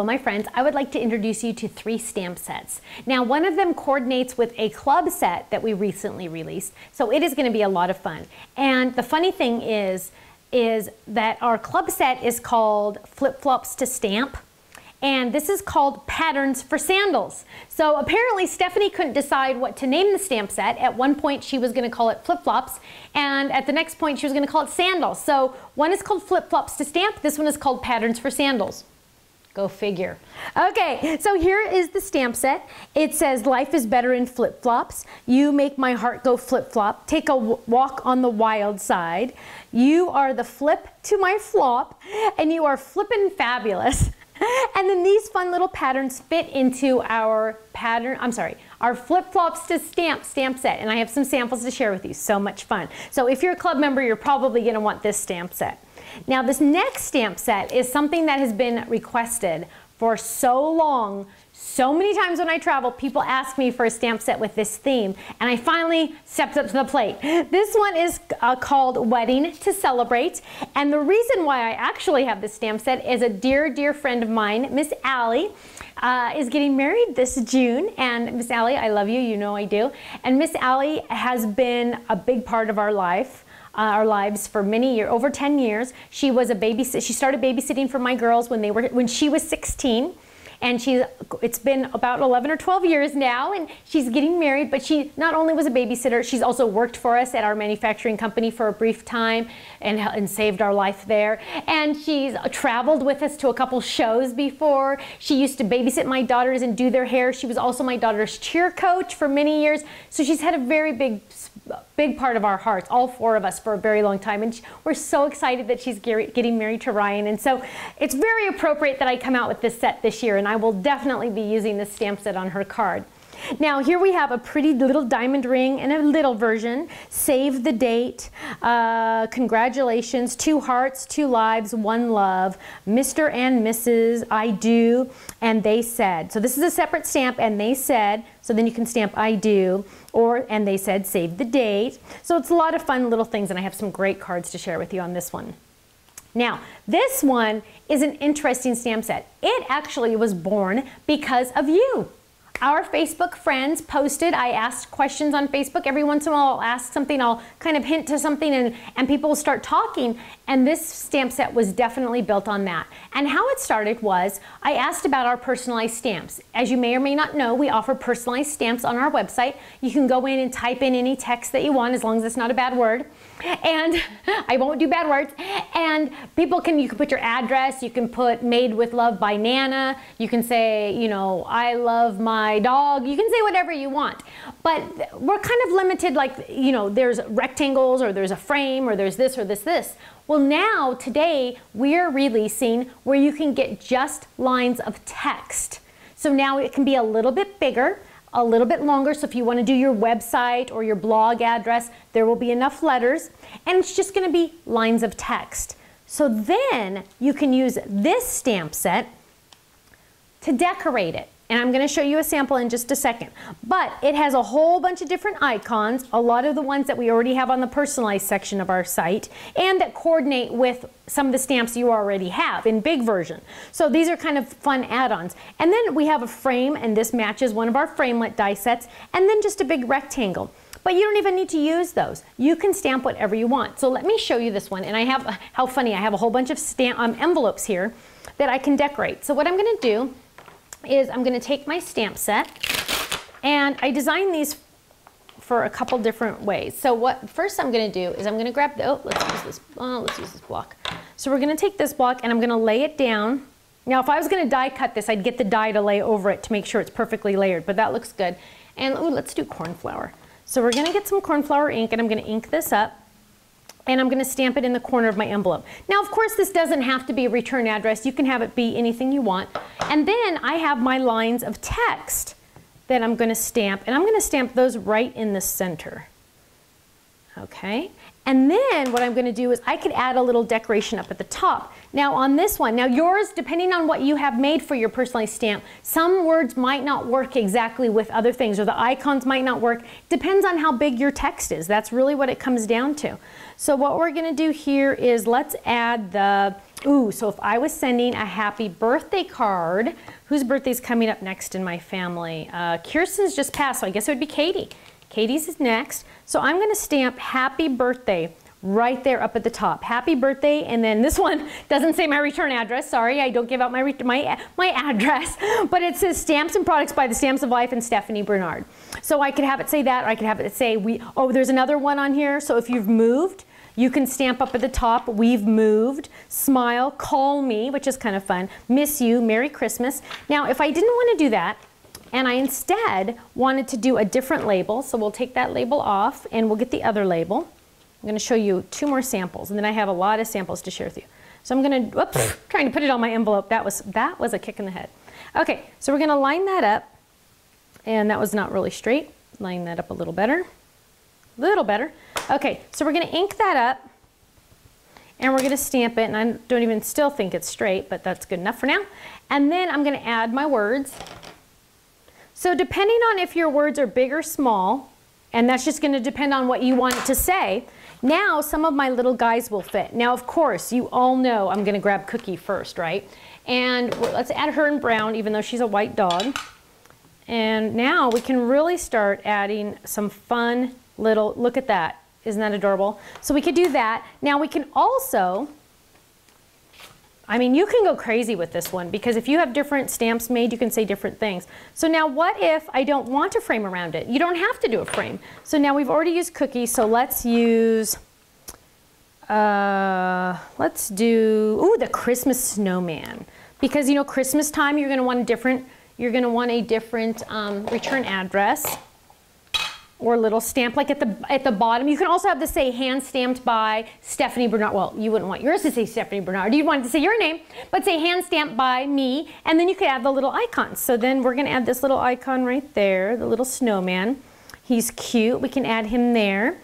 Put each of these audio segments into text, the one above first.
my friends, I would like to introduce you to 3 stamp sets. Now, one of them coordinates with a club set that we recently released, so it is going to be a lot of fun. And the funny thing is that our club set is called Flip-Flops to Stamp, and this is called Patterns for Sandals. So apparently Stephanie couldn't decide what to name the stamp set. At one point she was going to call it Flip-Flops, and at the next point she was going to call it Sandals. So one is called Flip-Flops to Stamp, this one is called Patterns for Sandals. Go figure. Okay, so here is the stamp set. It says, life is better in flip-flops. You make my heart go flip-flop. Take a walk on the wild side. You are the flip to my flop, and you are flippin' fabulous. And then these fun little patterns fit into our our flip-flops to stamp set. And I have some samples to share with you. So much fun. So if you're a club member, you're probably going to want this stamp set. Now this next stamp set is something that has been requested for so long. So many times when I travel, people ask me for a stamp set with this theme, and I finally stepped up to the plate. This one is called Wedding to Celebrate, and the reason why I actually have this stamp set is a dear, dear friend of mine, Miss Allie, is getting married this June. And Miss Allie, I love you, you know I do. And Miss Allie has been a big part of our lives for many years, over 10 years. She was she started babysitting for my girls when she was 16. And it's been about 11 or 12 years now, and she's getting married, but she not only was a babysitter, she's also worked for us at our manufacturing company for a brief time and saved our life there. And she's traveled with us to a couple shows before. She used to babysit my daughters and do their hair. She was also my daughter's cheer coach for many years. So she's had a very big part of our hearts, all 4 of us, for a very long time. And we're so excited that she's getting married to Ryan. And so it's very appropriate that I come out with this set this year, and I will definitely be using this stamp set on her card. Now here we have a pretty little diamond ring and a little version. Save the date, congratulations, 2 hearts, 2 lives, 1 love, Mr. and Mrs. I do, and they said. So this is a separate stamp, and they said, so then you can stamp I do, and they said save the date. So it's a lot of fun little things, and I have some great cards to share with you on this one. Now, this one is an interesting stamp set. It actually was born because of you. Our Facebook friends posted, I asked questions on Facebook. Every once in a while I'll ask something, I'll kind of hint to something, and people will start talking, and this stamp set was definitely built on that. And how it started was, I asked about our personalized stamps. As you may or may not know, we offer personalized stamps on our website. You can go in and type in any text that you want, as long as it's not a bad word. And I won't do bad words. And you can put your address, you can put made with love by Nana, you can say, you know, I love my dog, you can say whatever you want. But we're kind of limited, like, you know, there's rectangles, or there's a frame, or there's this or this. Well, now, today, we're releasing where you can get just lines of text. So now it can be a little bit bigger, a little bit longer, so if you want to do your website or your blog address, there will be enough letters, and it's just going to be lines of text. So then you can use this stamp set to decorate it. And I'm going to show you a sample in just a second. But it has a whole bunch of different icons, a lot of the ones that we already have on the personalized section of our site, and that coordinate with some of the stamps you already have in big version. So these are kind of fun add-ons. And then we have a frame, and this matches one of our framelit die sets, and then just a big rectangle. But you don't even need to use those. You can stamp whatever you want. So let me show you this one. And I have, how funny, I have a whole bunch of envelopes here that I can decorate. So what I'm going to do is I'm going to take my stamp set, and I designed these for a couple different ways. So what first I'm going to do is I'm going to grab let's use this block. So we're going to take this block, and I'm going to lay it down. Now if I was going to die cut this, I'd get the die to lay over it to make sure it's perfectly layered, but that looks good. And let's do corn flour. So we're going to get some corn flour ink, and I'm going to ink this up, and I'm going to stamp it in the corner of my envelope. Now, of course, this doesn't have to be a return address. You can have it be anything you want. And then I have my lines of text that I'm going to stamp, and I'm going to stamp those right in the center. Okay? And then what I'm going to do is I could add a little decoration up at the top. Now on this one, now yours, depending on what you have made for your personalized stamp, some words might not work exactly with other things, or the icons might not work. Depends on how big your text is. That's really what it comes down to. So what we're going to do here is let's add the, so if I was sending a happy birthday card, whose birthday's coming up next in my family? Kirsten's just passed, so I guess it would be Katie. Katie's is next. So I'm going to stamp happy birthday right there up at the top. Happy birthday, and then this one doesn't say my return address. Sorry, I don't give out my address, but it says Stamps and Products by the Stamps of Life and Stephanie Bernard. So I could have it say that, or I could have it say there's another one on here. So if you've moved, you can stamp up at the top, we've moved, smile, call me, which is kind of fun, miss you, Merry Christmas. Now, if I didn't want to do that, and I instead wanted to do a different label, so we'll take that label off and we'll get the other label. I'm going to show you 2 more samples, and then I have a lot of samples to share with you. So I'm going to, whoops, trying to put it on my envelope. That was a kick in the head. Okay, so we're going to line that up, and that was not really straight. Line that up a little better. Okay, so we're going to ink that up, and we're going to stamp it, and I don't even still think it's straight, but that's good enough for now. And then I'm going to add my words. So depending on if your words are big or small, and that's just going to depend on what you want it to say, now some of my little guys will fit. Now, of course, you all know I'm going to grab Cookie first, right? And let's add her in brown, even though she's a white dog. And now we can really start adding some fun little, look at that. Isn't that adorable? So we could do that. Now we can also, I mean, you can go crazy with this one, because if you have different stamps made, you can say different things. So now what if I don't want a frame around it? You don't have to do a frame. So now we've already used Cookie, so let's use, let's do, the Christmas snowman. Because, you know, Christmas time, you're going to want a different, return address. Or a little stamp like at the bottom. You can also have this say hand stamped by Stephanie Bernard. Well, you wouldn't want yours to say Stephanie Bernard. You'd want it to say your name, but say hand stamped by me. And then you could add the little icons. So then we're going to add this little icon right there, the little snowman. He's cute. We can add him there.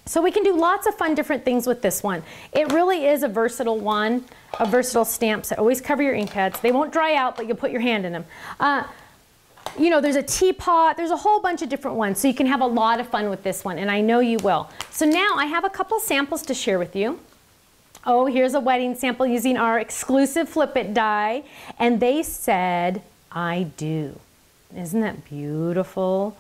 So we can do lots of fun different things with this one. It really is a versatile one, a versatile stamp set. Always cover your ink pads. They won't dry out, but you'll put your hand in them. You know, there's a teapot, there's a whole bunch of different ones, so you can have a lot of fun with this one, and I know you will. So now I have a couple samples to share with you. Oh, here's a wedding sample using our exclusive Flip It die, and they said, I do. Isn't that beautiful?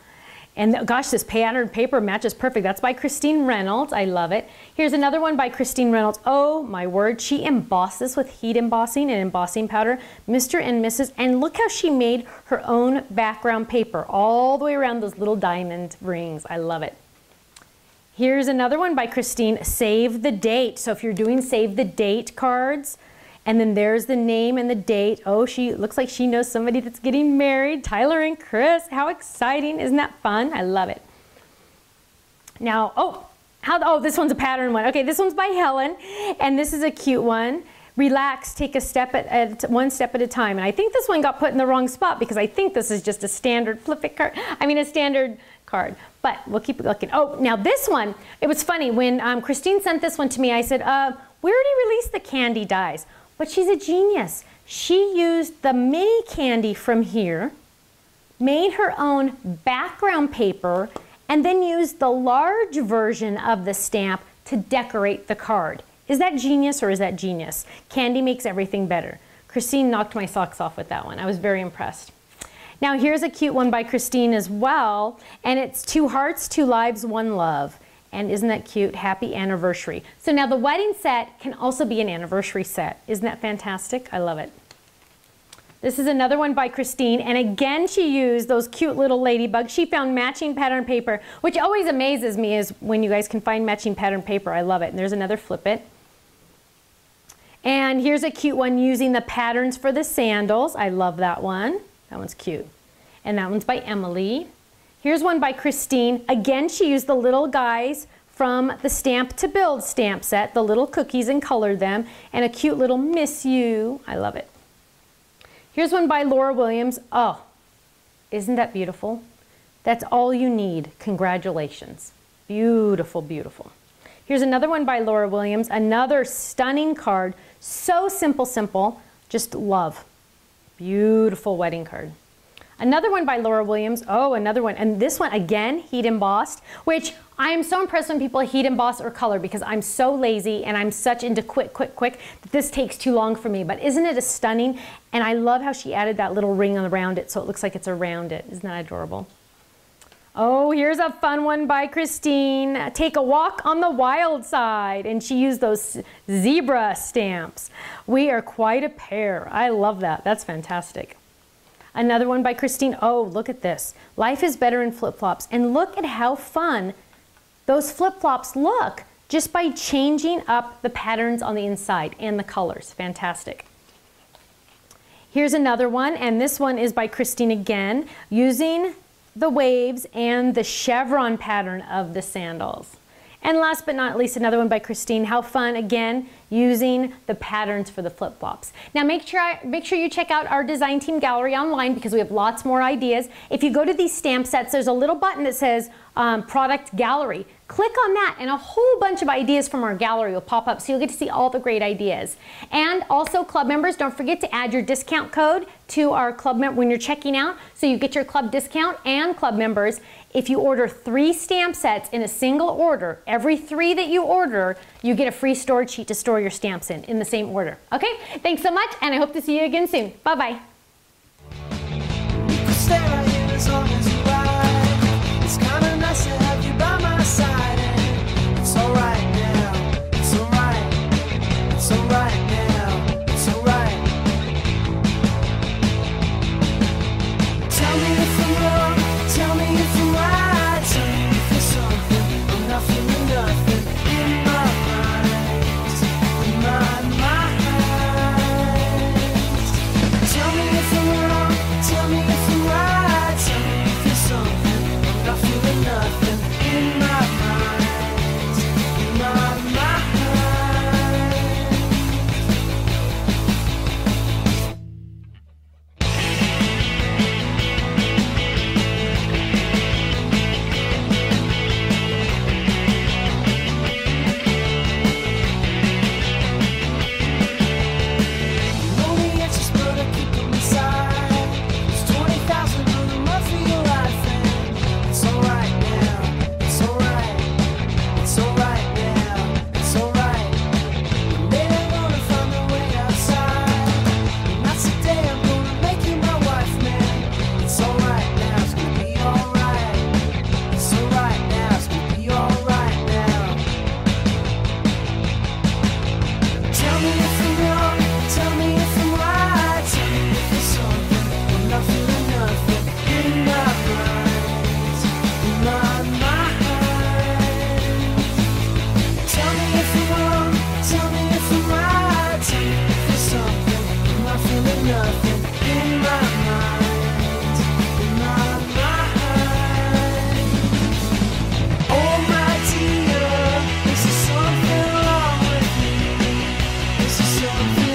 And gosh, this pattern paper matches perfect. That's by Christine Reynolds. I love it. Here's another one by Christine Reynolds. Oh my word, she embossed this with heat embossing and embossing powder, Mr. and Mrs. And look how she made her own background paper all the way around those little diamond rings. I love it. Here's another one by Christine, Save the Date. So if you're doing Save the Date cards, and then there's the name and the date. Oh, she looks like she knows somebody that's getting married. Tyler and Chris. How exciting. Isn't that fun? I love it. Now, this one's a pattern one. Okay, this one's by Helen, and this is a cute one. Relax, take a step one step at a time. And I think this one got put in the wrong spot because I think this is just a standard Flip It card. I mean, a standard card. But we'll keep looking. Oh, now this one, it was funny. When Christine sent this one to me, I said, we already released the candy dies. But she's a genius. She used the mini candy from here, made her own background paper, and then used the large version of the stamp to decorate the card. Is that genius or is that genius? Candy makes everything better. Christine knocked my socks off with that one. I was very impressed. Now here's a cute one by Christine as well, and it's 2 hearts, 2 lives, 1 love. And isn't that cute? Happy anniversary. So now the wedding set can also be an anniversary set. Isn't that fantastic? I love it. This is another one by Christine, and again she used those cute little ladybugs. She found matching pattern paper, which always amazes me is when you guys can find matching pattern paper. I love it. And there's another Flip It. And here's a cute one using the patterns for the sandals. I love that one. That one's cute. And that one's by Emily. Here's one by Christine. Again, she used the little guys from the Stamp2Build stamp set, the little cookies, and colored them, and a cute little miss you. I love it. Here's one by Laura Williams. Oh, isn't that beautiful? That's all you need. Congratulations. Beautiful, beautiful. Here's another one by Laura Williams, another stunning card. So simple, simple, just love. Beautiful wedding card. Another one by Laura Williams. Oh, another one. And this one, again, heat embossed, which I am so impressed when people heat emboss or color because I'm so lazy and I'm such into quick that this takes too long for me. But isn't it a stunning? And I love how she added that little ring around it so it looks like it's around it. Isn't that adorable? Oh, here's a fun one by Christine. Take a walk on the wild side. And she used those zebra stamps. We are quite a pair. I love that. That's fantastic. Another one by Christine. Oh, look at this. Life is better in flip-flops. And look at how fun those flip-flops look just by changing up the patterns on the inside and the colors. Fantastic. Here's another one, and this one is by Christine again, using the waves and the chevron pattern of the sandals. And last but not least, another one by Christine. How fun, again, using the patterns for the flip-flops. Now make sure you check out our design team gallery online because we have lots more ideas. If you go to these stamp sets, there's a little button that says product gallery. Click on that and a whole bunch of ideas from our gallery will pop up so you'll get to see all the great ideas. And also club members, don't forget to add your discount code to our club when you're checking out so you get your club discount. And club members, if you order 3 stamp sets in a single order, every 3 that you order, you get a free storage sheet to store your stamps in the same order. Okay, thanks so much and I hope to see you again soon. Bye-bye. Something